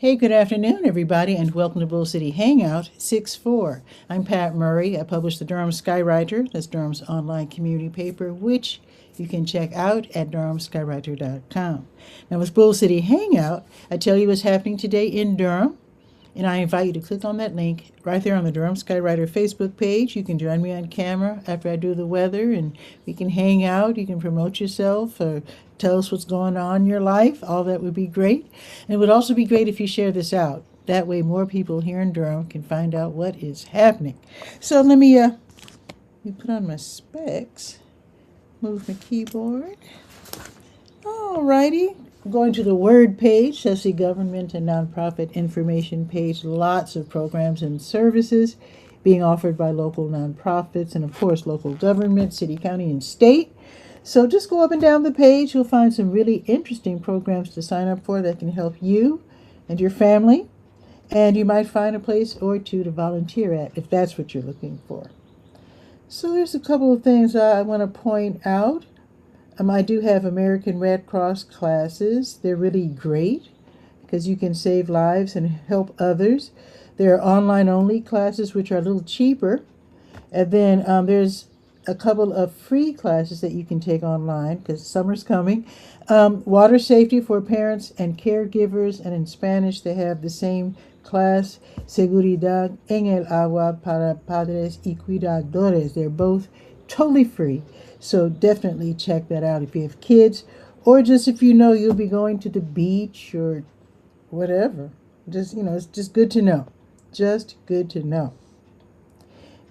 Hey, good afternoon, everybody, and welcome to Bull City Hangout 6-4. I'm Pat Murray. I publish the Durham Skywriter. That's Durham's online community paper, which you can check out at durhamskywriter.com. Now, with Bull City Hangout, I tell you what's happening today in Durham, and I invite you to click on that link right there on the Durham Skywriter Facebook page. You can join me on camera after I do the weather, and we can hang out. You can promote yourself or tell us what's going on in your life. All that would be great. And it would also be great if you share this out. That way more people here in Durham can find out what is happening. So let me put on my specs, move my keyboard. All righty. Going to the Word page, that's the government and nonprofit information page. Lots of programs and services being offered by local nonprofits and, of course, local government, city, county, and state. So just go up and down the page. You'll find some really interesting programs to sign up for that can help you and your family. And you might find a place or two to volunteer at if that's what you're looking for. So there's a couple of things I want to point out. I do have American Red Cross classes. They're really great because you can save lives and help others. There are online-only classes which are a little cheaper. And then there's a couple of free classes that you can take online because summer's coming. Water safety for parents and caregivers, and in Spanish they have the same class, Seguridad en el Agua para Padres y Cuidadores. They're both totally free. So definitely check that out if you have kids, or just if you know you'll be going to the beach or whatever. Just, it's just good to know. Just good to know.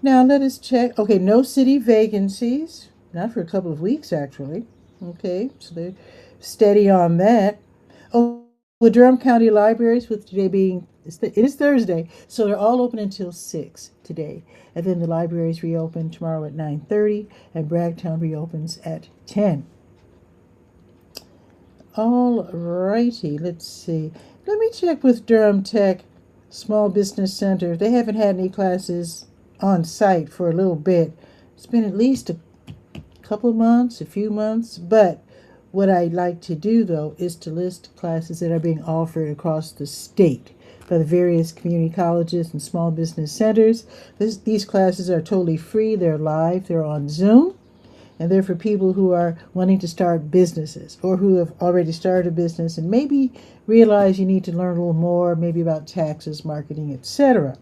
Now let us check. Okay, no city vacancies. Not for a couple of weeks, actually. Okay, so they're steady on that. Oh, the Durham County Libraries, with today being, it is Thursday, so they're all open until 6 today. And then the libraries reopen tomorrow at 9:30, and Bragtown reopens at 10. All righty, let's see. Let me check with Durham Tech Small Business Center. They haven't had any classes on site for a little bit. It's been at least a couple of months, a few months, but what I'd like to do, though, is to list classes that are being offered across the state by the various community colleges and small business centers. These classes are totally free. They're live. They're on Zoom. And they're for people who are wanting to start businesses or who have already started a business and maybe realize you need to learn a little more, maybe about taxes, marketing, etc.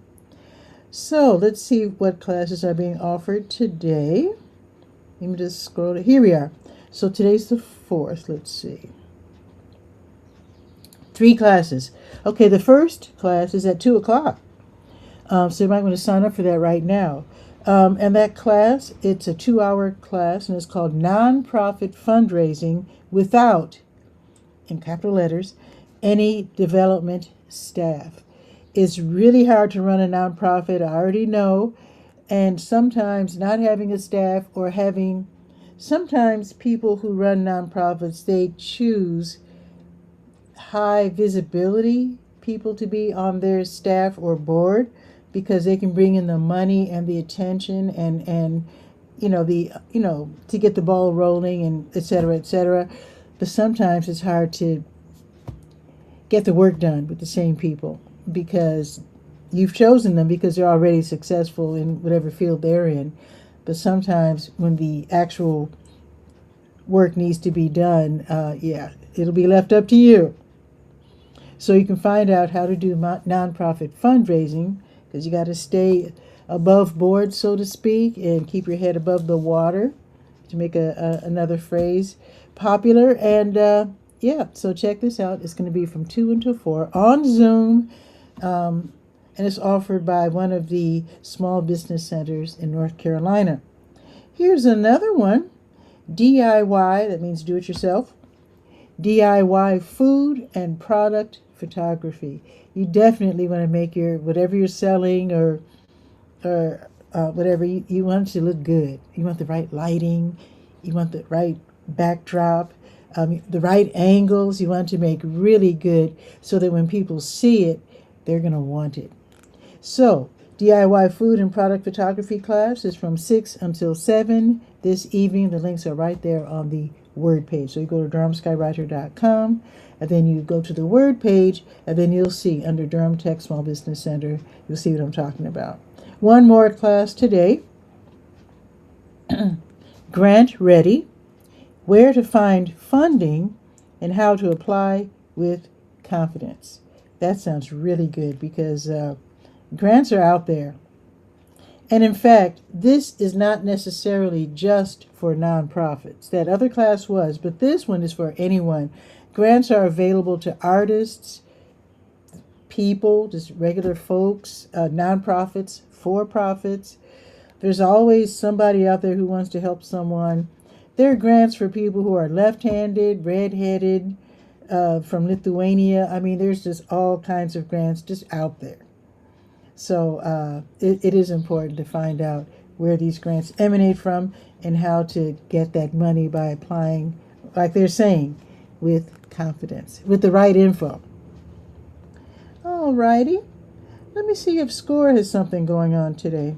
So let's see what classes are being offered today. Let me just scroll to, here we are. So today's the 4th, let's see. 3 classes. Okay, the first class is at 2 o'clock. So you might want to sign up for that right now. And that class, it's a 2-hour class, and it's called Nonprofit Fundraising Without, in capital letters, any development staff. It's really hard to run a nonprofit, I already know, and sometimes not having a staff or sometimes people who run nonprofits, they choose high visibility people to be on their staff or board because they can bring in the money and the attention and to get the ball rolling and et cetera, et cetera. But sometimes it's hard to get the work done with the same people because you've chosen them because they're already successful in whatever field they're in. But sometimes when the actual work needs to be done, it'll be left up to you. So you can find out how to do nonprofit fundraising because you got to stay above board, so to speak, and keep your head above the water, to make another phrase popular. And so check this out. It's going to be from 2 until 4 on Zoom. And it's offered by one of the small business centers in North Carolina. Here's another one. DIY, that means do it yourself. DIY food and product photography. You definitely want to make whatever you're selling or whatever, you want it to look good. You want the right lighting. You want the right backdrop. The right angles. You want to make really good so that when people see it, they're going to want it. So DIY food and product photography class is from 6 until 7 this evening. The links are right there on the Word page. So you go to DurhamSkyWriter.com, and then you go to the Word page, and then you'll see under Durham Tech Small Business Center, you'll see what I'm talking about. One more class today. Grant Ready, where to find funding and how to apply with confidence. That sounds really good because grants are out there. And in fact, this is not necessarily just for nonprofits. That other class was, but this one is for anyone. Grants are available to artists, people, just regular folks, nonprofits, for-profits. There's always somebody out there who wants to help someone. There are grants for people who are left-handed, red-headed, from Lithuania. I mean, there's just all kinds of grants just out there. So it is important to find out where these grants emanate from and how to get that money by applying, like they're saying, with confidence, with the right info. All righty. Let me see if SCORE has something going on today.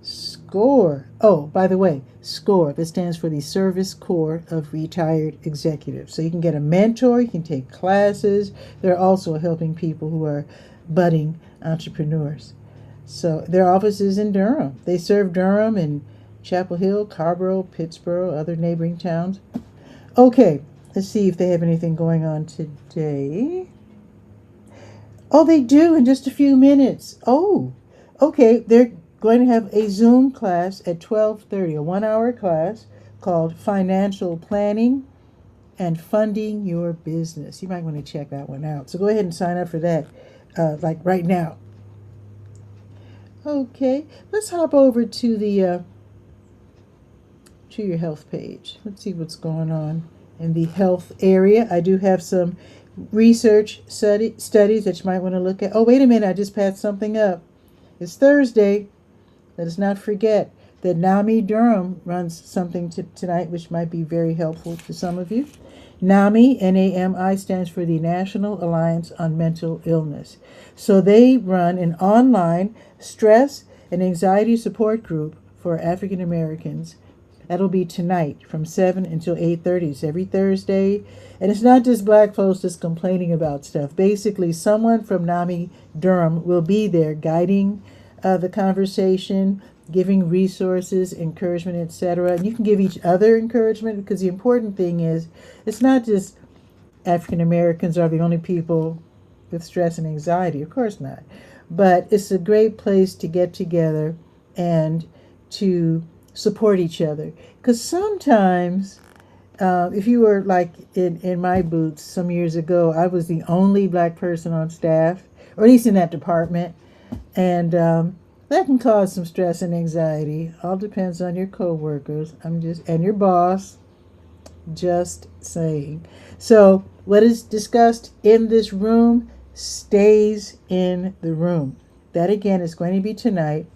SCORE. Oh, by the way, SCORE, that stands for the Service Corps of Retired Executives. So you can get a mentor, you can take classes. They're also helping people who are budding entrepreneurs. So their office is in Durham. They serve Durham and Chapel Hill, Carrboro, Pittsburgh, other neighboring towns. Okay, let's see if they have anything going on today. Oh, they do in just a few minutes. Oh, okay, they're going to have a Zoom class at 12:30, a 1-hour class called Financial Planning and Funding Your Business. You might want to check that one out. So go ahead and sign up for that, like right now. Okay, let's hop over to the to your health page. Let's see what's going on in the health area. I do have some research studies that you might want to look at. Oh, wait a minute, I just passed something up. It's Thursday. Let us not forget that NAMI Durham runs something tonight which might be very helpful to some of you. NAMI, N-A-M-I, stands for the National Alliance on Mental Illness. So they run an online stress and anxiety support group for African Americans. That'll be tonight from 7 until 8:30. It's every Thursday. And it's not just black folks just complaining about stuff. Basically, someone from NAMI Durham will be there guiding the conversation, giving resources, encouragement, etc. And you can give each other encouragement because the important thing is it's not just African Americans are the only people with stress and anxiety. Of course not. But it's a great place to get together and to support each other. Because sometimes, if you were like in my boots some years ago, I was the only black person on staff, or at least in that department. And that can cause some stress and anxiety. All depends on your coworkers. And your boss. Just saying. So what is discussed in this room stays in the room. That again is going to be tonight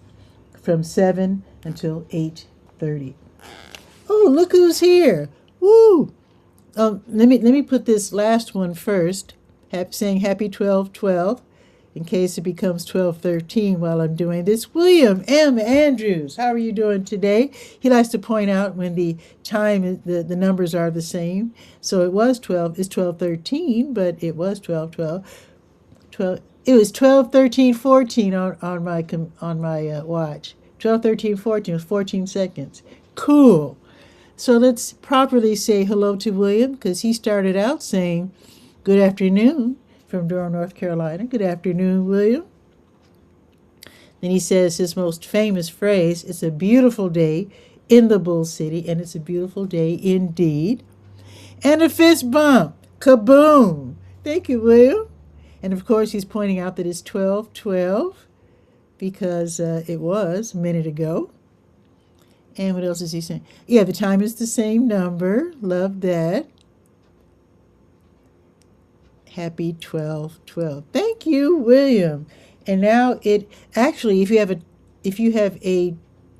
from 7 until 8:30. Oh, look who's here. Woo! Let me put this last one first. Saying happy 12/12. In case it becomes 12:13 while I'm doing this. William M. Andrews, how are you doing today? He likes to point out when the time, the numbers are the same. So it was 12, it's 12:13, but it was 12:12. It was 12:13:14 on my watch. 12:13:14 was 14 seconds. Cool. So let's properly say hello to William because he started out saying good afternoon from Durham, North Carolina. Good afternoon, William. Then he says his most famous phrase, it's a beautiful day in the Bull City, and it's a beautiful day indeed. And a fist bump. Kaboom. Thank you, William. And of course, he's pointing out that it's 12:12 because it was a minute ago. And what else is he saying? Yeah, the time is the same number. Love that. Happy 12/12. Thank you, William. And now it actually, if you have a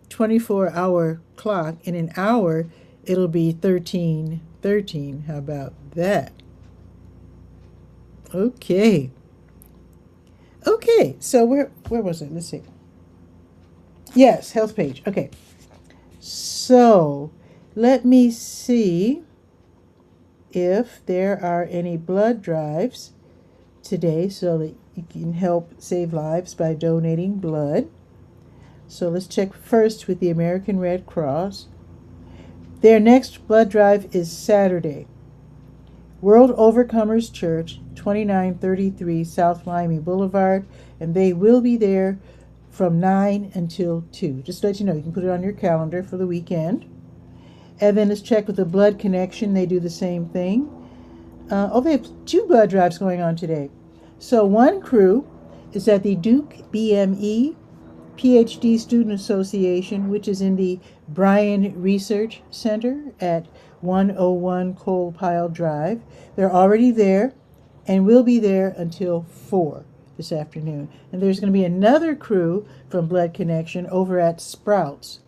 24-hour clock, in an hour it'll be 13:13. How about that? Okay. So where was it? Let's see. Yes, health page. Okay. So let me see if there are any blood drives today so that you can help save lives by donating blood. So let's check first with the American Red Cross. Their next blood drive is Saturday. World Overcomers Church, 2933 South Miami Boulevard, and they will be there from 9 until 2. Just to let you know, you can put it on your calendar for the weekend. And then let's check with the Blood Connection. They do the same thing. They have 2 blood drives going on today. So one crew is at the Duke BME PhD Student Association, which is in the Bryan Research Center at 101 Coal Pile Drive. They're already there and will be there until 4 this afternoon. And there's going to be another crew from Blood Connection over at Sprouts,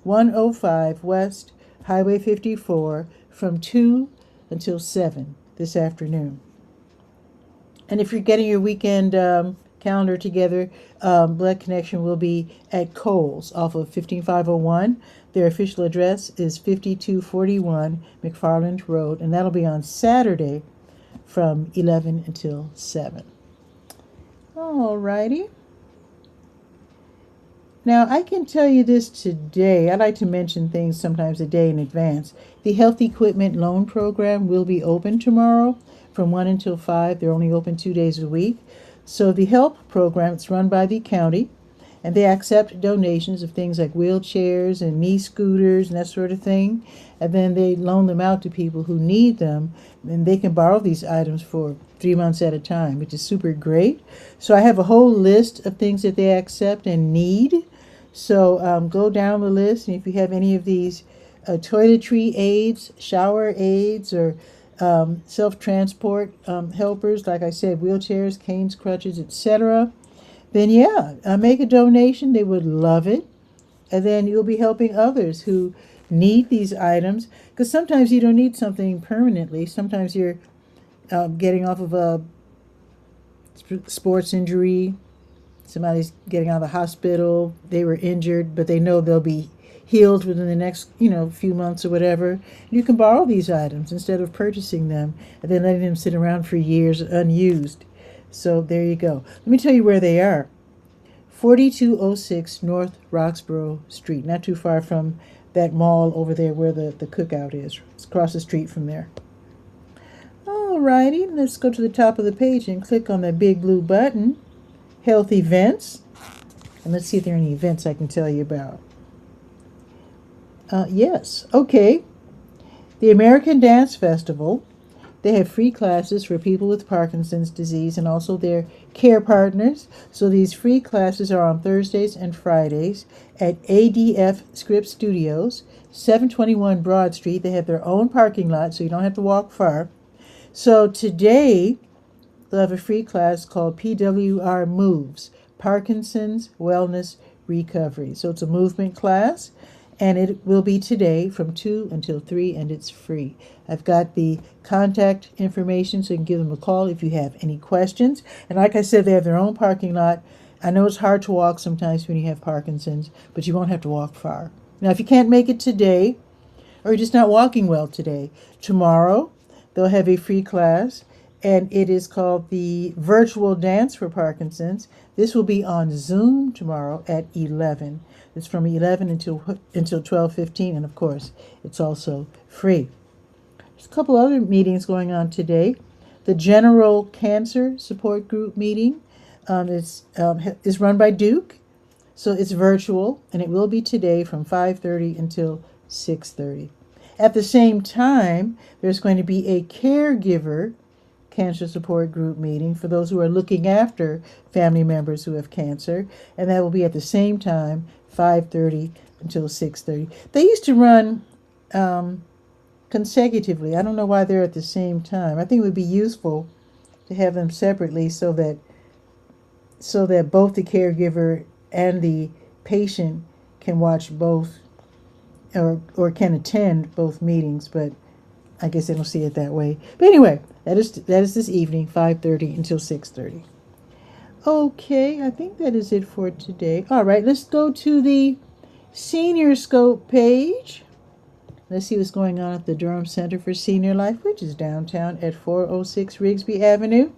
105 West Highway 54, from 2 until 7 this afternoon. And if you're getting your weekend calendar together, Blood Connection will be at Kohl's off of 15501. Their official address is 5241 McFarland Road, and that'll be on Saturday from 11 until 7. All righty. Now, I can tell you this today. I like to mention things sometimes a day in advance. The Health Equipment Loan Program will be open tomorrow from 1 until 5. They're only open 2 days a week. So the HELP program, it's run by the county, and they accept donations of things like wheelchairs and knee scooters and that sort of thing. And then they loan them out to people who need them, and they can borrow these items for 3 months at a time, which is super great. So I have a whole list of things that they accept and need. So go down the list, and if you have any of these toiletry aids, shower aids, or self-transport helpers, like I said, wheelchairs, canes, crutches, etc., then make a donation. They would love it. And then you'll be helping others who need these items, because sometimes you don't need something permanently. Sometimes you're getting off of a sports injury. Somebody's getting out of the hospital. They were injured, but they know they'll be healed within the next, few months or whatever. You can borrow these items instead of purchasing them and then letting them sit around for years unused. So there you go. Let me tell you where they are. 4206 North Roxborough Street, not too far from that mall over there where the cookout is. It's across the street from there. All righty, let's go to the top of the page and click on the big blue button, Health Events. And let's see if there are any events I can tell you about. Yes, okay. The American Dance Festival. They have free classes for people with Parkinson's disease and also their care partners. So these free classes are on Thursdays and Fridays at ADF Script Studios, 721 Broad Street. They have their own parking lot, so you don't have to walk far. So today, they'll have a free class called PWR Moves, Parkinson's Wellness Recovery. So it's a movement class, and it will be today from 2 until 3, and it's free. I've got the contact information, so you can give them a call if you have any questions. And like I said, they have their own parking lot. I know it's hard to walk sometimes when you have Parkinson's, but you won't have to walk far. Now, if you can't make it today, or you're just not walking well today, tomorrow they'll have a free class, and it is called the Virtual Dance for Parkinson's. This will be on Zoom tomorrow at 11. It's from 11 until 12:15, and of course, it's also free. There's a couple other meetings going on today. The General Cancer Support Group meeting is run by Duke, so it's virtual, and it will be today from 5:30 until 6:30. At the same time, there's going to be a caregiver cancer support group meeting for those who are looking after family members who have cancer, and that will be at the same time, 5:30 until 6:30. They used to run consecutively. I don't know why they're at the same time. I think it would be useful to have them separately so that both the caregiver and the patient can watch both or can attend both meetings, but I guess they don't see it that way. But anyway, that is this evening, 5:30 until 6:30. Okay, I think that is it for today. All right, let's go to the Senior Scope page. Let's see what's going on at the Durham Center for Senior Life, which is downtown at 406 Rigsby Avenue.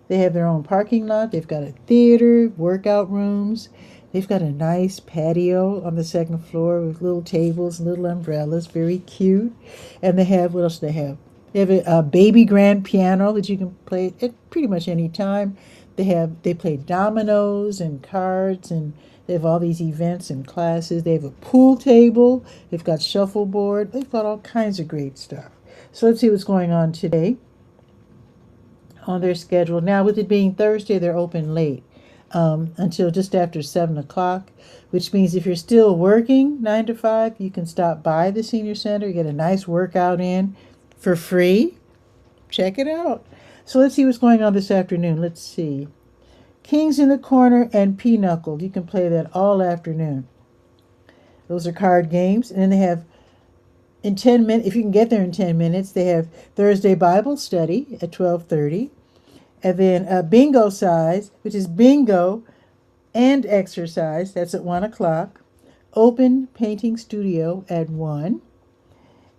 They have their own parking lot. They've got a theater, workout rooms. They've got a nice patio on the second floor with little tables, little umbrellas, very cute. And they have, what else do they have? They have a baby grand piano that you can play at pretty much any time. They play dominoes and cards, and they have all these events and classes. They have a pool table. They've got shuffleboard. They've got all kinds of great stuff. So let's see what's going on today on their schedule. Now, with it being Thursday, they're open late until just after 7 o'clock, which means if you're still working 9 to 5, you can stop by the Senior Center, get a nice workout in for free. Check it out. So let's see what's going on this afternoon. Let's see. Kings in the Corner and Pinochle. You can play that all afternoon. Those are card games. And then they have, in 10 minutes, if you can get there in 10 minutes, they have Thursday Bible study at 12:30. And then bingo size, which is bingo and exercise. That's at 1 o'clock. Open painting studio at 1.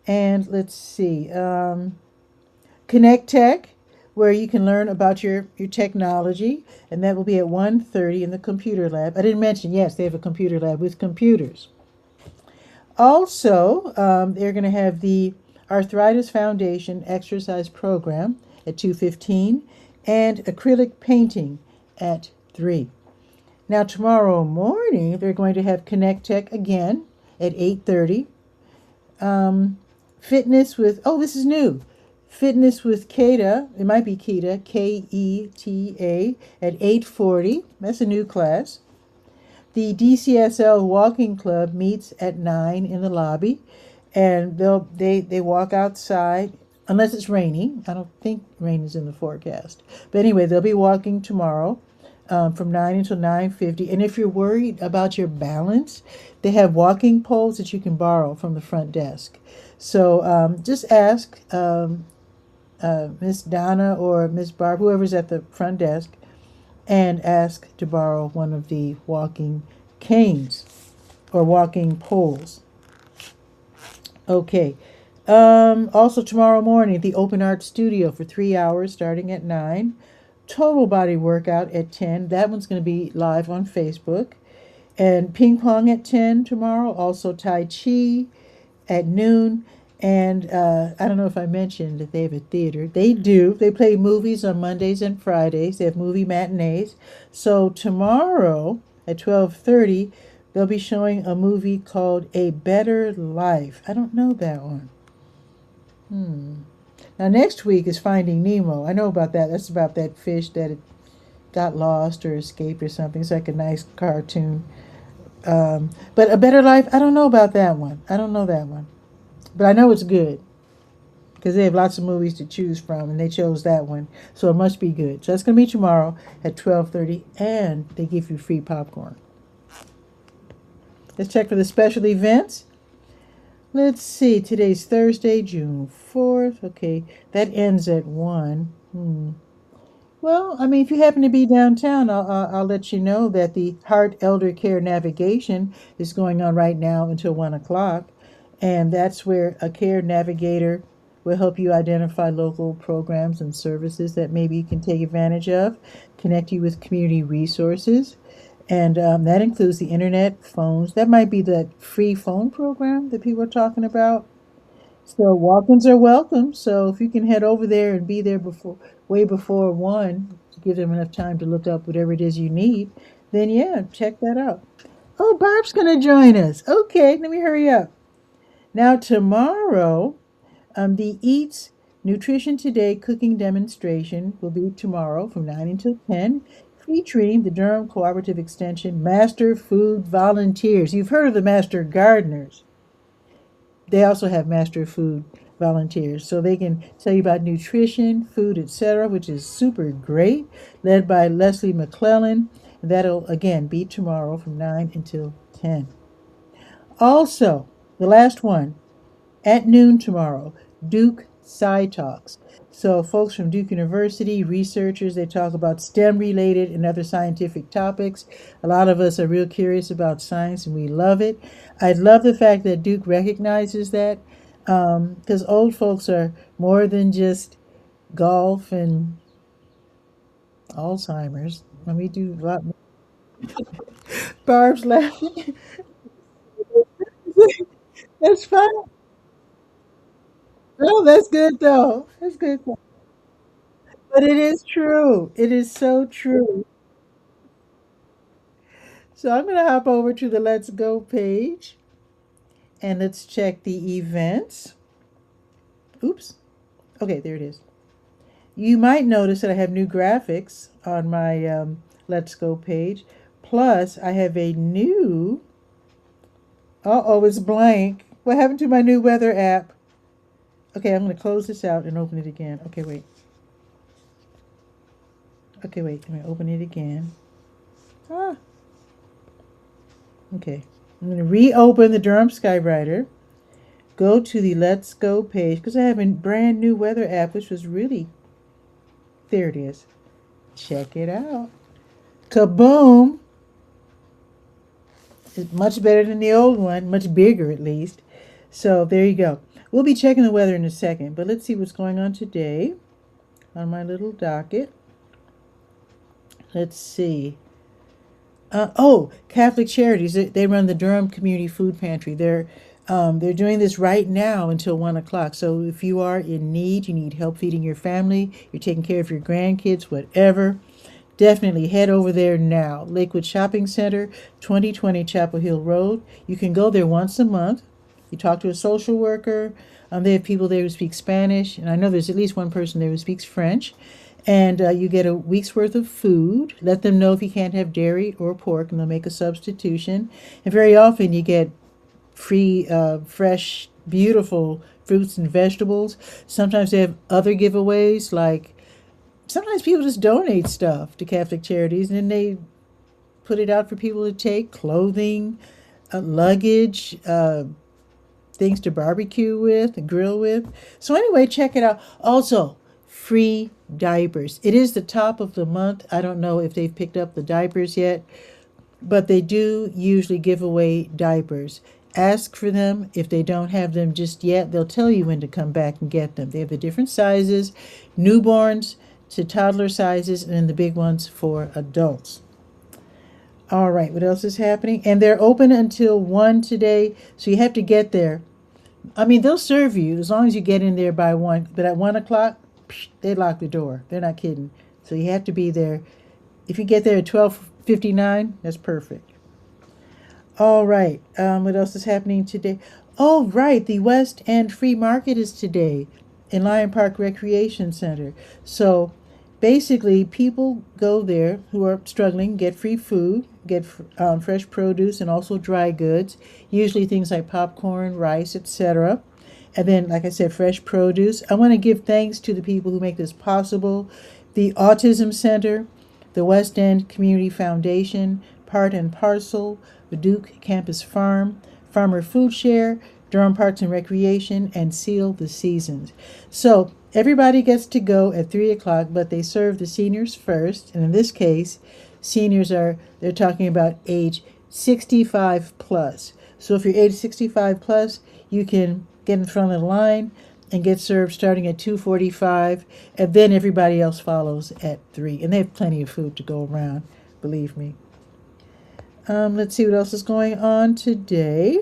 And let's see. Connect Tech, where you can learn about your technology, and that will be at 1:30 in the computer lab. I didn't mention, yes, they have a computer lab with computers. Also, they're going to have the Arthritis Foundation exercise program at 2:15 and acrylic painting at 3. Now, tomorrow morning, they're going to have Connect Tech again at 8:30. Fitness with, oh, this is new. Fitness with Keta, it might be Keta, Keta, at 8:40. That's a new class. The DCSL Walking Club meets at 9 in the lobby, and they walk outside unless it's raining. I don't think rain is in the forecast, but anyway, they'll be walking tomorrow from 9 until 9:50. And if you're worried about your balance, they have walking poles that you can borrow from the front desk. So just ask Miss Donna or Miss Barb, whoever's at the front desk, and ask to borrow one of the walking canes or walking poles. Okay. Also tomorrow morning, the Open Art Studio for 3 hours starting at 9. Total body workout at 10. That one's going to be live on Facebook. And ping pong at 10 tomorrow. Also Tai Chi at noon. And I don't know if I mentioned that they have a theater. They do. They play movies on Mondays and Fridays. They have movie matinees. So tomorrow at 12:30, they'll be showing a movie called A Better Life. I don't know that one. Now next week is Finding Nemo. I know about that. That's about that fish that got lost or escaped or something. It's like a nice cartoon. But A Better Life, I don't know about that one. I don't know that one. But I know it's good because they have lots of movies to choose from, and they chose that one, so it must be good. So that's going to be tomorrow at 12:30, and they give you free popcorn. Let's check for the special events. Let's see. Today's Thursday, June 4th. Okay, that ends at 1. Well, I mean, if you happen to be downtown, I'll let you know that the Heart Elder Care Navigation is going on right now until 1 o'clock. And that's where a care navigator will help you identify local programs and services that maybe you can take advantage of, connect you with community resources. And that includes the internet, phones. That might be the free phone program that people are talking about. So walk-ins are welcome. So if you can head over there and be there way before 1, to give them enough time to look up whatever it is you need, then yeah, check that out. Oh, Barb's going to join us. Okay, let me hurry up. Now tomorrow, the Eats Nutrition Today cooking demonstration will be tomorrow from 9 until 10, featuring the Durham Cooperative Extension Master Food Volunteers. You've heard of the Master Gardeners. They also have Master Food Volunteers, so they can tell you about nutrition, food, etc., which is super great, led by Leslie McClellan. That'll, again, be tomorrow from 9 until 10. Also, the last one, at noon tomorrow, Duke Sci Talks. So, folks from Duke University, researchers, they talk about STEM related and other scientific topics. A lot of us are real curious about science and we love it. I love the fact that Duke recognizes that because old folks are more than just golf and Alzheimer's. Let me do a lot more. Barb's laughing. That's fine. No, that's good though. That's good. But it is true. It is so true. So I'm going to hop over to the Let's Go page and let's check the events. Oops. Okay, there it is. You might notice that I have new graphics on my Let's Go page. Plus, I have a new. Uh-oh, it's blank. What happened to my new weather app? Okay, I'm going to close this out and open it again. Okay, wait. Okay, wait. I'm going to open it again. Ah. Okay. I'm going to reopen the Durham Skywriter. Go to the Let's Go page because I have a brand new weather app, which was really. There it is. Check it out. Kaboom! It's much better than the old one, much bigger at least. So there you go. We'll be checking the weather in a second, but let's see what's going on today on my little docket. Let's see. Catholic Charities. They run the Durham Community Food Pantry. They're doing this right now until 1 o'clock. So if you are in need, you need help feeding your family, you're taking care of your grandkids, whatever, definitely head over there now. Lakewood Shopping Center, 2020 Chapel Hill Road. You can go there once a month. You talk to a social worker. They have people there who speak Spanish, and I know there's at least one person there who speaks French. And you get a week's worth of food. Let them know if you can't have dairy or pork, and they'll make a substitution. And very often you get free, fresh, beautiful fruits and vegetables. Sometimes they have other giveaways, like sometimes people just donate stuff to Catholic Charities, and then they put it out for people to take, clothing, luggage, things to barbecue with, and grill with. So anyway, check it out. Also, free diapers. It is the top of the month. I don't know if they've picked up the diapers yet, but they do usually give away diapers. Ask for them. If they don't have them just yet, they'll tell you when to come back and get them. They have the different sizes, newborns to toddler sizes, and then the big ones for adults. All right, what else is happening? And they're open until 1 today, so you have to get there. I mean, they'll serve you as long as you get in there by 1, but at 1 o'clock, they lock the door. They're not kidding. So you have to be there. If you get there at 12:59, that's perfect. All right, what else is happening today? Oh, right, the West End Free Market is today in Lion Park Recreation Center. So basically, people go there who are struggling, get free food, get fresh produce, and also dry goods, usually things like popcorn, rice, etc. And then, like I said, fresh produce. I want to give thanks to the people who make this possible. The Autism Center, the West End Community Foundation, Part and Parcel, the Duke Campus Farm, Farmer Food Share, Durham Parks and Recreation, and Seal the Seasons. So everybody gets to go at 3 o'clock, but they serve the seniors first. And in this case, they're talking about age 65 plus. So if you're age 65 plus, you can get in front of the line and get served starting at 2:45, and then everybody else follows at 3. And they have plenty of food to go around, believe me. Let's see what else is going on today.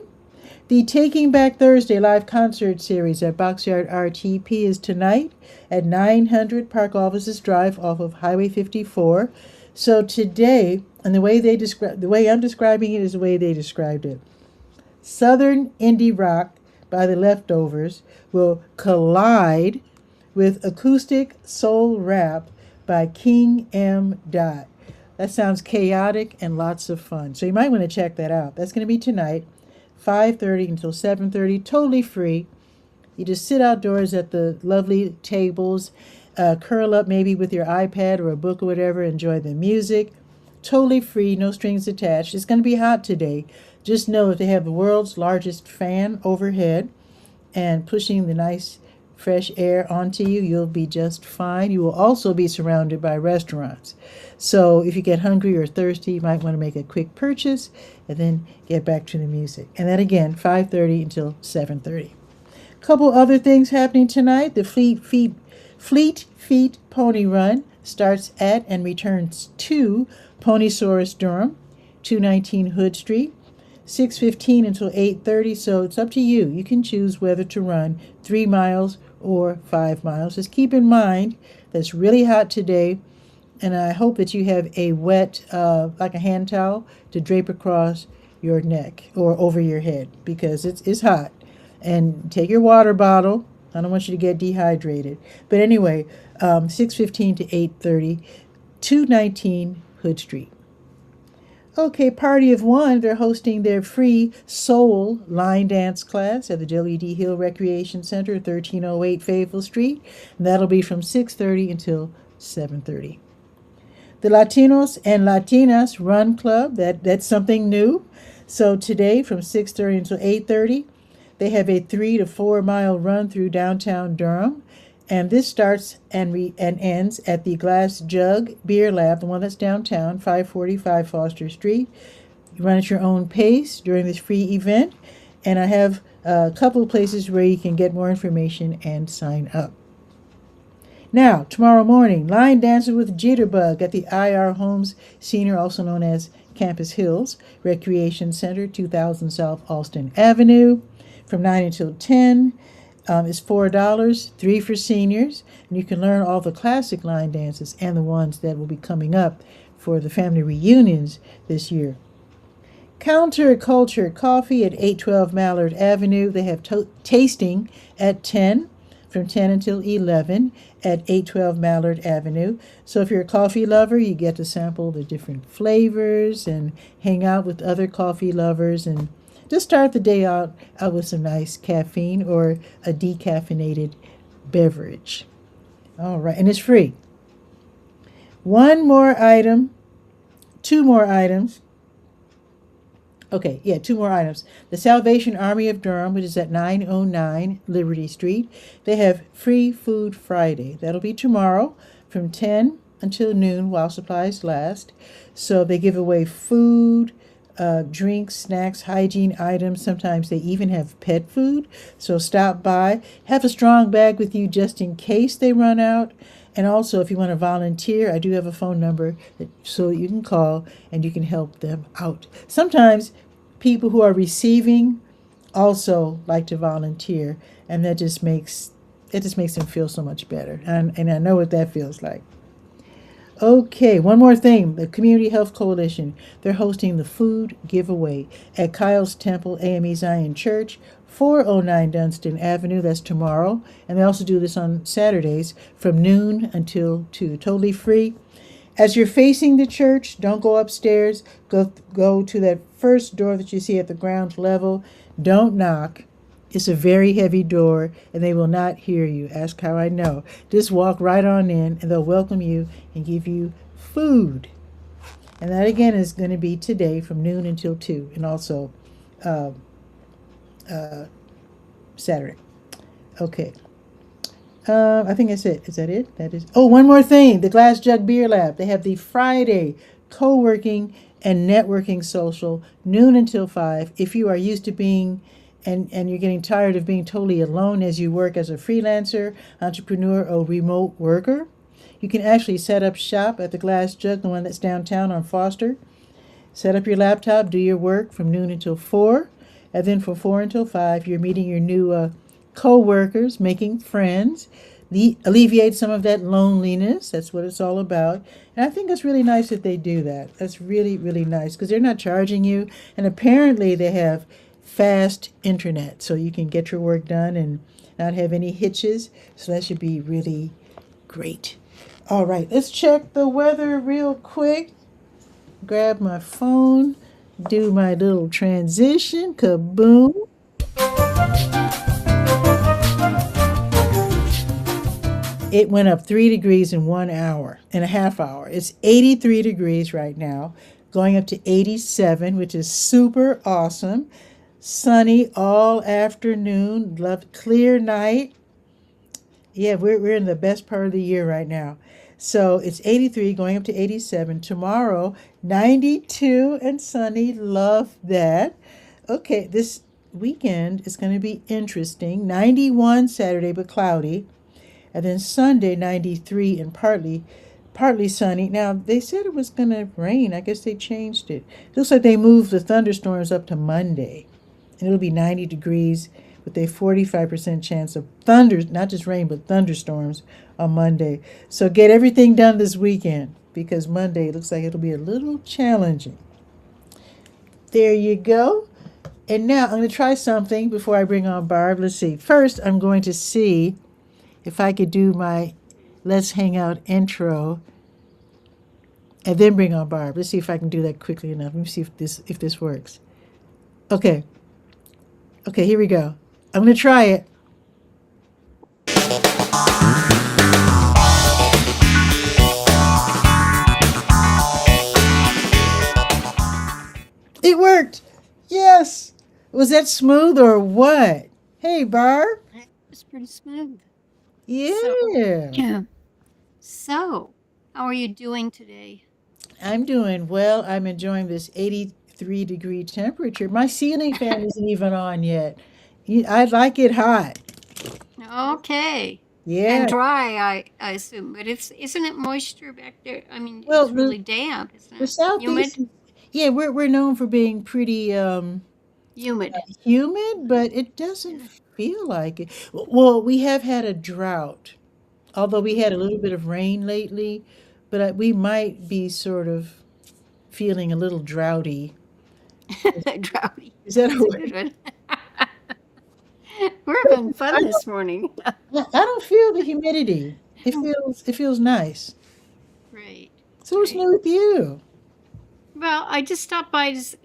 The Taking Back Thursday live concert series at Boxyard RTP is tonight at 900 Park Offices Drive off of Highway 54. So today, and the way I'm describing it is the way they described it. Southern indie rock by the Leftovers will collide with acoustic soul rap by King M. Dot. That sounds chaotic and lots of fun. So you might want to check that out. That's going to be tonight, 5:30 until 7:30, totally free. You just sit outdoors at the lovely tables, curl up maybe with your iPad or a book or whatever, enjoy the music. Totally free, no strings attached. It's going to be hot today. Just know that they have the world's largest fan overhead and pushing the nice fresh air onto you, you'll be just fine. You will also be surrounded by restaurants. So if you get hungry or thirsty, you might want to make a quick purchase and then get back to the music. And then again, 5:30 until 7:30. Couple other things happening tonight. The Fleet Feet Pony Run starts at and returns to Ponysaurus Durham, 219 Hood Street, 6:15 until 8:30. So it's up to you. You can choose whether to run 3 miles or 5 miles. Just keep in mind that it's really hot today, and I hope that you have a wet, like a hand towel, to drape across your neck or over your head because it's hot. And take your water bottle. I don't want you to get dehydrated. But anyway, 6:15 to 8:30, 219 Hood Street. Okay, Party of One, they're hosting their free soul line dance class at the W.D. Hill Recreation Center, 1308 Fayetteville Street. And that'll be from 6:30 until 7:30. The Latinos and Latinas Run Club, that's something new. So today from 6:30 until 8:30, they have a 3 to 4 mile run through downtown Durham, and this starts and ends at the Glass Jug Beer Lab, the one that's downtown, 545 Foster Street. You run at your own pace during this free event, and I have a couple of places where you can get more information and sign up. Now, tomorrow morning, line dancing with Jitterbug at the IR Homes Senior, also known as Campus Hills Recreation Center, 2000 South Alston Avenue. From 9 until 10 is $4, 3 for seniors, and you can learn all the classic line dances and the ones that will be coming up for the family reunions this year. Counterculture Coffee at 812 Mallard Avenue. They have tasting at 10, from 10 until 11 at 812 Mallard Avenue. So if you're a coffee lover, you get to sample the different flavors and hang out with other coffee lovers and just start the day out with some nice caffeine or a decaffeinated beverage. All right, and it's free. Two more items. Two more items. The Salvation Army of Durham, which is at 909 Liberty Street, they have Free Food Friday. That'll be tomorrow from 10 until noon while supplies last. So they give away food, drinks, snacks, hygiene items. Sometimes they even have pet food. So stop by. Have a strong bag with you just in case they run out. And also, if you want to volunteer, I do have a phone number so you can call and you can help them out. Sometimes people who are receiving also like to volunteer, and that just makes them feel so much better. And I know what that feels like. Okay, one more thing. The Community Health Coalition, they're hosting the food giveaway at Kyle's Temple AME Zion Church, 409 Dunstan Avenue. That's tomorrow. And they also do this on Saturdays from noon until 2. Totally free. As you're facing the church, don't go upstairs. Go to that first door that you see at the ground level. Don't knock. It's a very heavy door, and they will not hear you. Ask how I know. Just walk right on in, and they'll welcome you and give you food. And that, again, is going to be today from noon until 2, and also Saturday. Okay. I think that's it. Is that it? That is. Oh, one more thing. The Glass Jug Beer Lab. They have the Friday co-working and networking social, noon until 5. If you are used to being and you're getting tired of being totally alone as you work as a freelancer, entrepreneur, or remote worker, you can actually set up shop at the Glass Jug, the one that's downtown on Foster. Set up your laptop, do your work from noon until 4, and then from 4 until 5, you're meeting your new co-workers, making friends, alleviate some of that loneliness. That's what it's all about. And I think it's really nice that they do that. That's really, really nice because they're not charging you. And apparently they have fast internet, so you can get your work done and not have any hitches. So that should be really great. All right, let's check the weather real quick. Grab my phone, do my little transition. Kaboom. It went up 3 degrees in 1 hour and a half hour. It's 83 degrees right now, going up to 87, which is super awesome. Sunny all afternoon, clear night. Yeah, we're in the best part of the year right now. So it's 83 going up to 87. Tomorrow, 92 and sunny. Love that. Okay, this weekend is going to be interesting. 91 Saturday, but cloudy. And then Sunday, 93 and partly sunny. Now, they said it was going to rain. I guess they changed it. Looks like they moved the thunderstorms up to Monday. And it'll be 90 degrees with a 45% chance of thunder, not just rain, but thunderstorms on Monday. So get everything done this weekend because Monday looks like it'll be a little challenging. There you go. And now I'm going to try something before I bring on Barb. Let's see. First, I'm going to see if I could do my Let's Hang Out intro and then bring on Barb. Let's see if I can do that quickly enough. Let me see if this works. Okay. Okay, here we go. I'm going to try it. It worked. Yes. Was that smooth or what? Hey, Barb. It was pretty smooth. So, Yeah. yeah. So, how are you doing today? I'm doing well. I'm enjoying this 83-degree temperature. My ceiling fan isn't even on yet. I like it hot. Okay. Yeah. And dry, I assume. But isn't it moisture back there? I mean, Well, it's really damp, isn't the it? southeast, Humid? yeah, we're known for being pretty Humid. humid, but it doesn't feel like it. Well, we have had a drought, although we had a little bit of rain lately, but we might be sort of feeling a little droughty. Drowsy. Is that a That's a word? good one. We're having I fun don't, this morning. I don't feel the humidity. It feels nice. Great. So what's Great. new with you? Well, I just stopped by just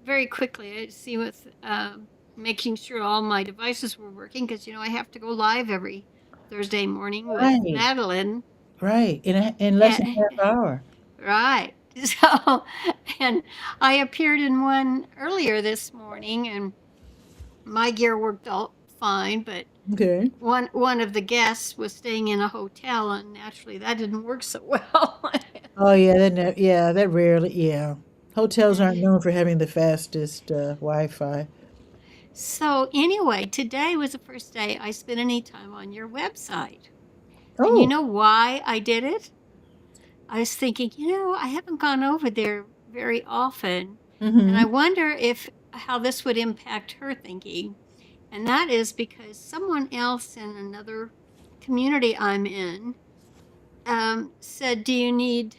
very quickly to see with making sure all my devices were working because I have to go live every Thursday morning with Right, Madeline. right. In less than And, a half hour. right. So, and I appeared in one earlier this morning, and my gear worked all fine, but Okay. one of the guests was staying in a hotel, and naturally that didn't work so well. Oh yeah, that rarely, yeah. Hotels aren't known for having the fastest Wi-Fi. So anyway, today was the first day I spent any time on your website. And you Oh. know why I did it? I was thinking, I haven't gone over there very often. And Mm-hmm. I wonder if how this would impact her thinking. And that is because someone else in another community I'm in said, do you need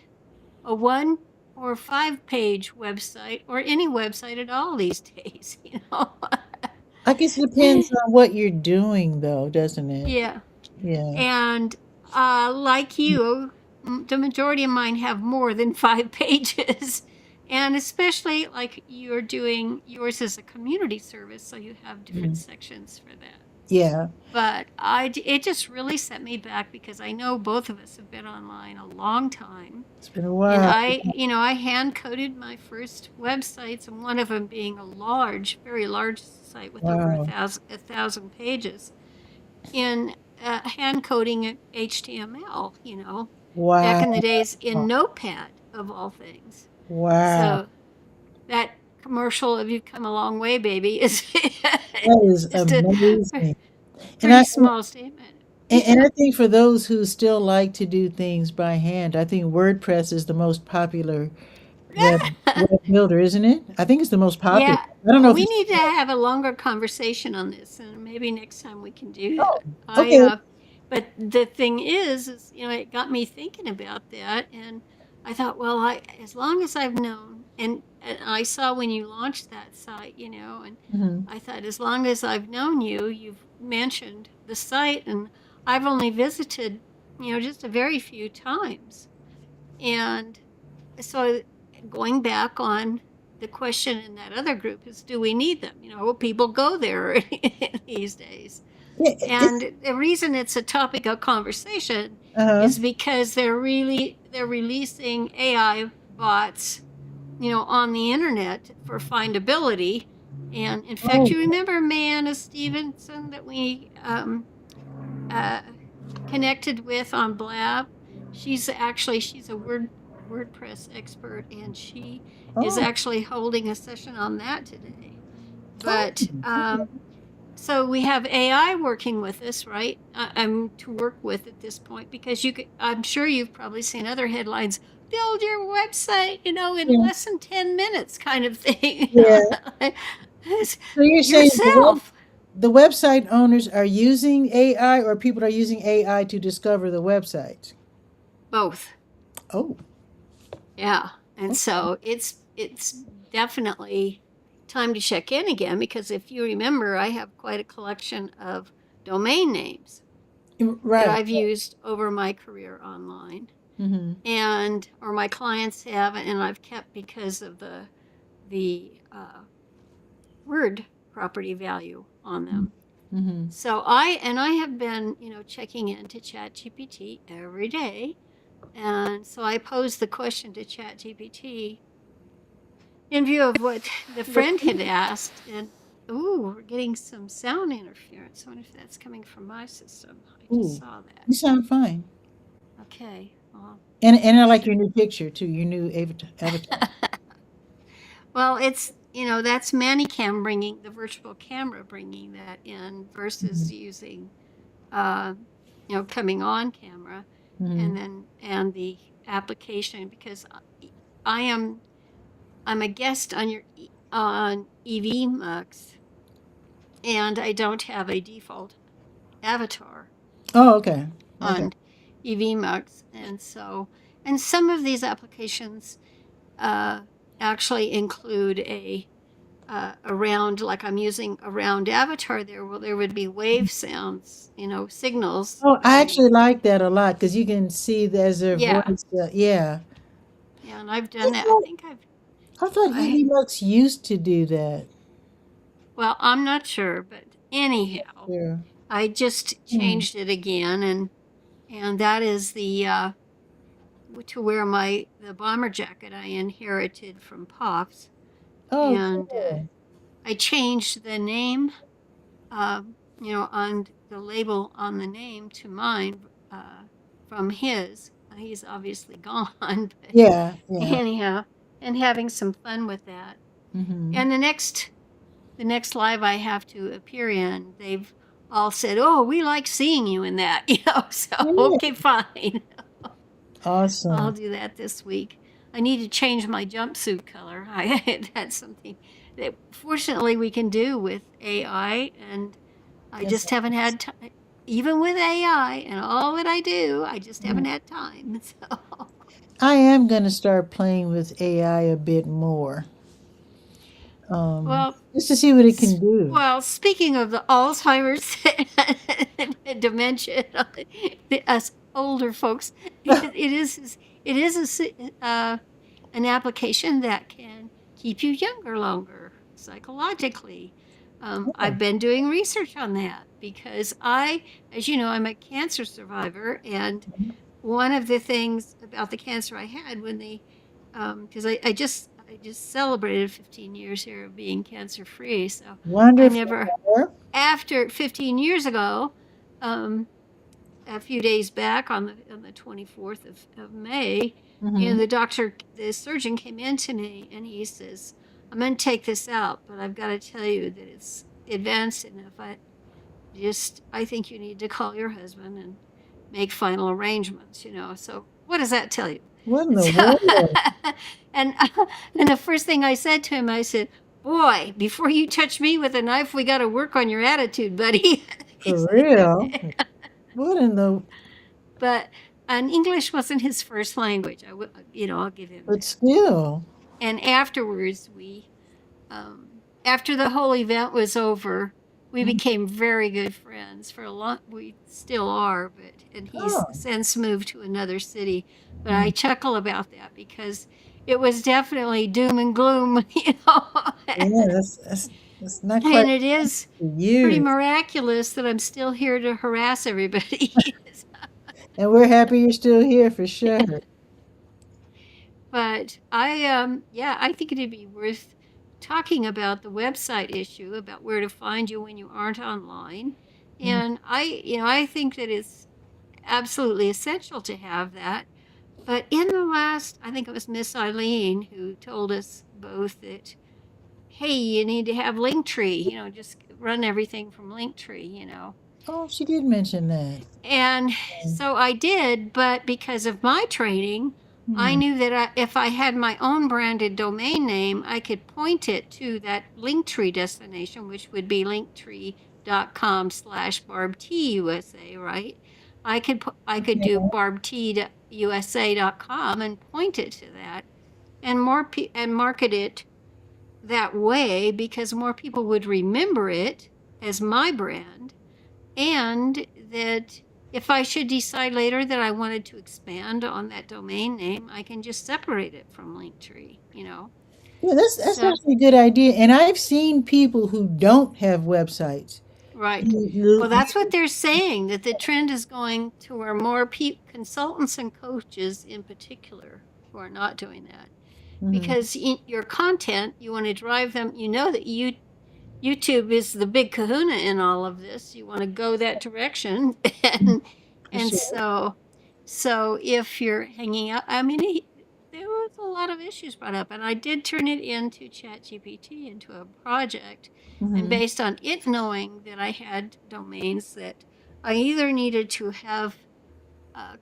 a 1 or 5 page website or any website at all these days? I guess it depends on what you're doing, though, doesn't it? Yeah. Yeah. And like you, the majority of mine have more than 5 pages. And especially like you're doing yours as a community service, so you have different Mhm. sections for that. Yeah. But it just really set me back because I know both of us have been online a long time. It's been a And while. I hand coded my first websites, and one of them being a large, very large site with over Wow. a thousand pages in hand coding HTML, back Wow. in the days in Notepad of all things. Wow. So that commercial of "You've come a long way, baby" is That is just a amazing. And pretty small statement. and Yeah. I think for those who still like to do things by hand, I think WordPress is the most popular web builder, isn't it? I think it's the most popular. Yeah, I don't know if we it's. need to have a longer conversation on this, and maybe next time we can do Oh, that. okay. But the thing is, it got me thinking about that, and I thought, well, as long as I've known, and I saw when you launched that site, and Mhm. I thought, as long as I've known you, you've mentioned the site, and I've only visited, just a very few times, and so going back on the question in that other group is, do we need them? Will people go there these days? Yeah, And the reason it's a topic of conversation uh-huh. is because they're releasing AI bots, on the internet for findability. And in fact, Oh, you remember Mariana Stevenson that we connected with on Blab. She's a WordPress expert, and she is Oh, actually holding a session on that today. oh, But so we have AI working with us, right? I'm to work with at this point because I'm sure you've probably seen other headlines. Build your website, in yeah, less than 10 minutes, kind of thing. yeah. So you're saying Yourself. the website owners are using AI, or people are using AI to discover the website? Both. Oh, Yeah. And okay. so it's definitely time to check in again because if you remember, I have quite a collection of domain names that Right. I've used over my career online. Mm-hmm. And or my clients have, and I've kept because of the word property value on them. Mm-hmm. So I have been checking into ChatGPT every day, and so I posed the question to ChatGPT in view of what the friend had asked, and ooh, we're getting some sound interference. I wonder if that's coming from my system. I just Ooh, saw that. you sound fine. Okay, well, And I like sure. your new picture too, your new avatar. Well, that's Manicam bringing the virtual camera bringing that in versus Mm-hmm. using, uh, coming on camera, Mm-hmm. and the application because I am I'm a guest on on EV Mux, and I don't have a default avatar Oh, okay. Okay. on EV Mux, and some of these applications uh, actually include a round, like I'm using a round avatar there. Well, there would be wave sounds, signals Oh, I coming. actually like that a lot because you can see there's their Yeah, voice. Yeah. yeah, and I've I done that. I thought, think I thought I, EV Lux used to do that. well, I'm not sure, but anyhow, Yeah. I just Hmm. changed it again, and that is the to wear the bomber jacket I inherited from Pops, Oh, and cool. I changed the name, on the label on the name to mine from his. He's obviously gone, but Yeah. Yeah. anyhow, and having some fun with that. Mm-hmm. And the next live I have to appear in, they've all said, "Oh, we like seeing you in that," So Yeah. okay, fine. I'll Awesome. do that this week. I need to change my jumpsuit color. That's something that fortunately we can do with AI, and I That's just haven't had time. Even with AI and all that I do, I just haven't mhm. had time. So, I am going to start playing with AI a bit more, well, just to see what it can do. speaking of the Alzheimer's and dementia, us older folks, it is an application that can keep you younger longer psychologically. Oh. I've been doing research on that because as you know, I'm a cancer survivor, and one of the things about the cancer I had when they, because I just celebrated 15 years here of being cancer free, so I never Wonderful. after 15 years ago, um, a few days back on the 24th of May, Mm-hmm. the surgeon came in to me and he says, "I'm going to take this out, but I've got to tell you that it's advanced enough. I think you need to call your husband and make final arrangements." So what does that tell you? What in the So, world? and and the first thing I said to him, I said, "Boy, before you touch me with a knife, we got to work on your attitude, buddy." He For said, real? What in the? but and English wasn't his first language. I'll give him But that. still. And afterwards, after the whole event was over, we Mhm. became very good friends for a long. We still are, and he's Oh. since moved to another city. But I Mm. chuckle about that because it was definitely doom and gloom, Yeah, that's not quite and it is for pretty you. miraculous that I'm still here to harass everybody. And we're happy you're still here for sure. But yeah, I think it'd be worth talking about the website issue, about where to find you when you aren't online. Mhm. And I think that absolutely essential to have that. But in the last, I think it was Miss Eileen who told us both that, hey, you need to have Linktree, just run everything from Linktree. Oh, she did mention that. And so I did, but because of my training, I Hmm. knew that if I had my own branded domain name, I could point it to that Linktree destination, which would be linktree.com/BarbTUSA, right? I could do Okay. barbtusa.com and point it to that, and and market it that way because more people would remember it as my brand, and that if I should decide later that I wanted to expand on that domain name, I can just separate it from Linktree. Yeah, that's So, actually a good idea. And I've seen people who don't have websites. right. Well, You- that's what they're saying, that the trend is going to where more consultants and coaches in particular who are not doing that. Mhm, Because your content, you want to drive them, that YouTube is the big kahuna in all of this. You want to go that direction, mhm, and for and sure. so if you're hanging out, I mean, there was a lot of issues brought up, and I did turn it into ChatGPT into a project, and Hmm. based on it knowing that I had domains that I either needed to have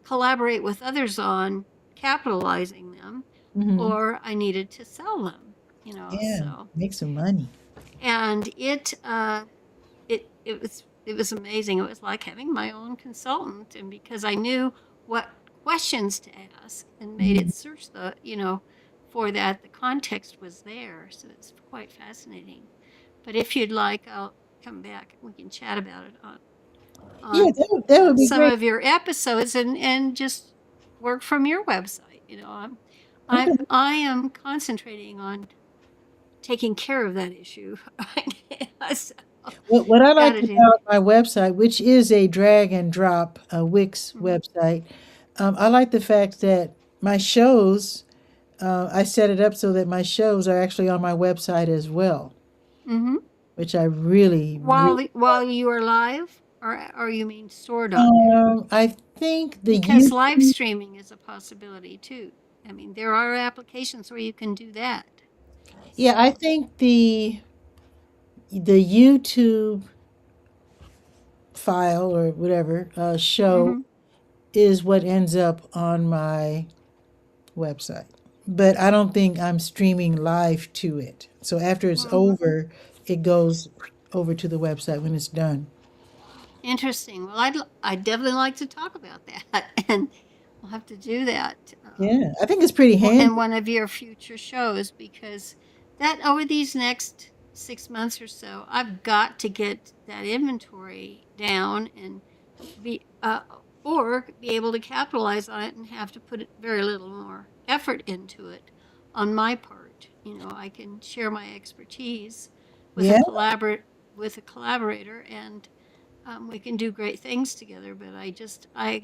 collaborate with others on capitalizing them, Hmm. or I needed to sell them. Yeah, So make some money. and it was amazing. It was like having my own consultant, and because I knew what questions to ask and made it Mhm. search for that, the context was there, so it's quite fascinating. But if you'd like, I'll come back. We can chat about it on Yeah, on that would be some great. of your episodes, and just work from your website. Okay. I am concentrating on taking care of that issue. So, What I got like to do. about my website, which is a drag and drop Wix Mm-hmm. website, I like the fact that my shows, I set it up so that my shows are actually on my website as well, Mm-hmm. which I really, really While you are live, or you mean stored on there? I think the Because live YouTube, streaming is a possibility too. I mean, there are applications where you can do that. yeah, I So, think the YouTube file or whatever show mm-hmm. is what ends up on my website. But I don't think I'm streaming live to it. So after it's Well, over, it goes over to the website when it's done. interesting. Well, I'd definitely like to talk about that, and we'll have to do that. Yeah, I think it's pretty In handy. one of your future shows, because that over these next 6 months or so, I've got to get that inventory down and be or be able to capitalize on it and have to put very little more effort into it on my part. I can share my expertise with a Yeah, collaborator, and we can do great things together. But I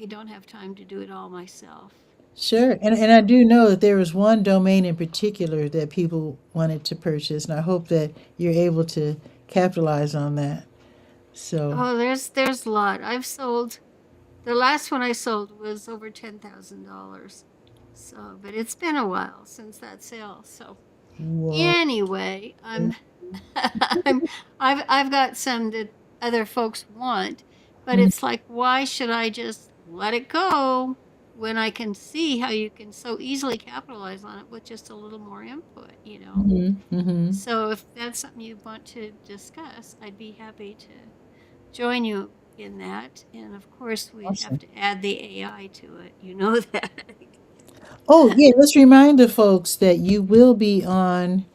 don't have time to do it all myself. sure. And I do know that there was one domain in particular that people wanted to purchase, and I hope that you're able to capitalize on that. So, Oh, there's a lot. I've sold the last one I sold was over $10,000. So, but it's been a while since that sale. So, whoa. anyway, I'm I've got some that other folks want, but Hmm. it's like, why should I just let it go when I can see how you can so easily capitalize on it with just a little more input? Hmm. Hmm. So if that's something you want to discuss, I'd be happy to join you in that. And of course, we'd have Awesome. to add the AI to it. You know that. Oh, yeah, let's remind the folks that you will be on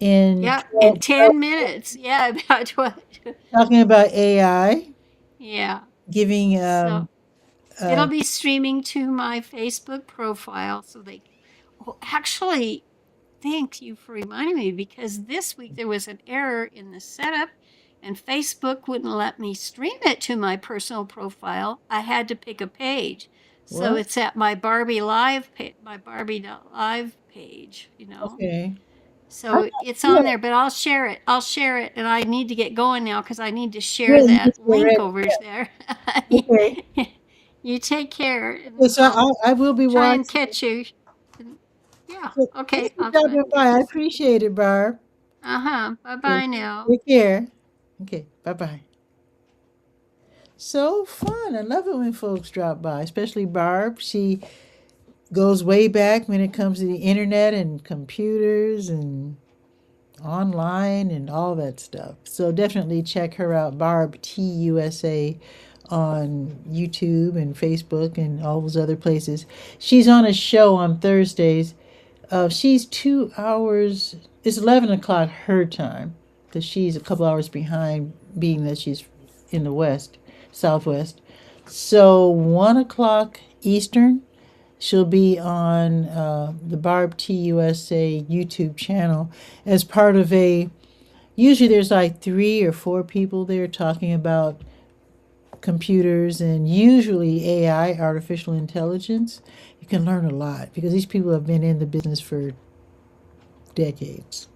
in Yeah, in 10 minutes. Yeah, about what? talking about AI, Yeah. giving So it'll uh be streaming to my Facebook profile. Oh, actually, thank you for reminding me, because this week there was an error in the setup and Facebook wouldn't let me stream it to my personal profile. I had to pick a page. So what? it's at my Barbie Live page, my Barbie.live page. Okay. I So thought, it's yeah, on there, but I'll share it. I'll share it, and I need to get going now because I need to yeah, share you that just get link ready. over there. Okay. You take care, and Okay, so I'll I will be try and watching. catch you. And yeah, So thanks okay. for I'll try dropping and by. get I you some. appreciate it, Barb. Bye Okay, bye now. take care. Okay, bye bye. So fun. I love it when folks drop by, especially Barb. She goes way back when it comes to the internet and computers and online and all that stuff. So definitely check her out, Barb TUSA, on YouTube and Facebook and all those other places. She's on a show on Thursdays. She's 2 hours. It's 11 o'clock her time, because she's a couple hours behind, being that she's in the west, southwest. So 1 o'clock Eastern. She'll be on the Barb TUSA YouTube channel as part of a. Usually there's like 3 or 4 people there talking about computers and usually AI, artificial intelligence. You can learn a lot because these people have been in the business for decades,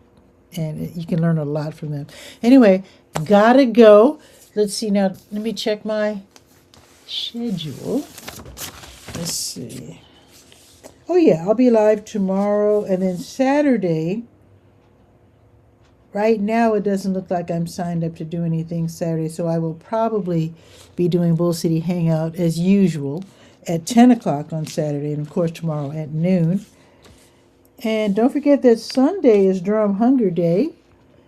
and you can learn a lot from them. Anyway, gotta go. Let's see now. Let me check my schedule. Let's see. Oh, yeah, I'll be live tomorrow and then Saturday. Right now, it doesn't look like I'm signed up to do anything Saturday, so I will probably be doing Bull City Hangout as usual at 10 o'clock on Saturday, and of course, tomorrow at noon. And don't forget that Sunday is Durham Hunger Day,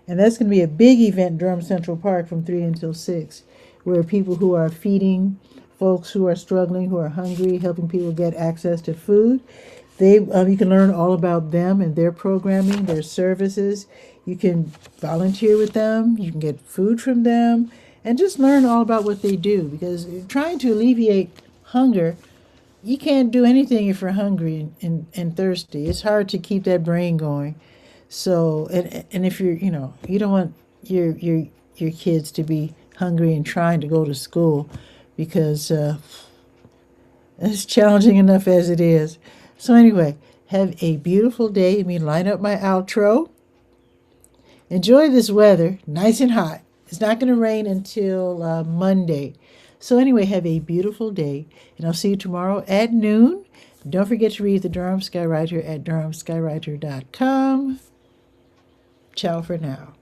and that's going to be a big event in Durham Central Park from 3 until 6, where people who are feeding folks who are struggling, who are hungry, helping people get access to food. You can learn all about them and their programming, their services. You can volunteer with them. You can get food from them, and just learn all about what they do. Because trying to alleviate hunger, you can't do anything if you're hungry and thirsty. It's hard to keep that brain going. So, and if you don't want your kids to be hungry and trying to go to school, because it's challenging enough as it is. So anyway, have a beautiful day. Let me line up my outro. Enjoy this weather, nice and hot. It's not going to rain until Monday. So anyway, have a beautiful day, and I'll see you tomorrow at noon. Don't forget to read the Durham Skywriter at durhamskywriter.com. Ciao for now.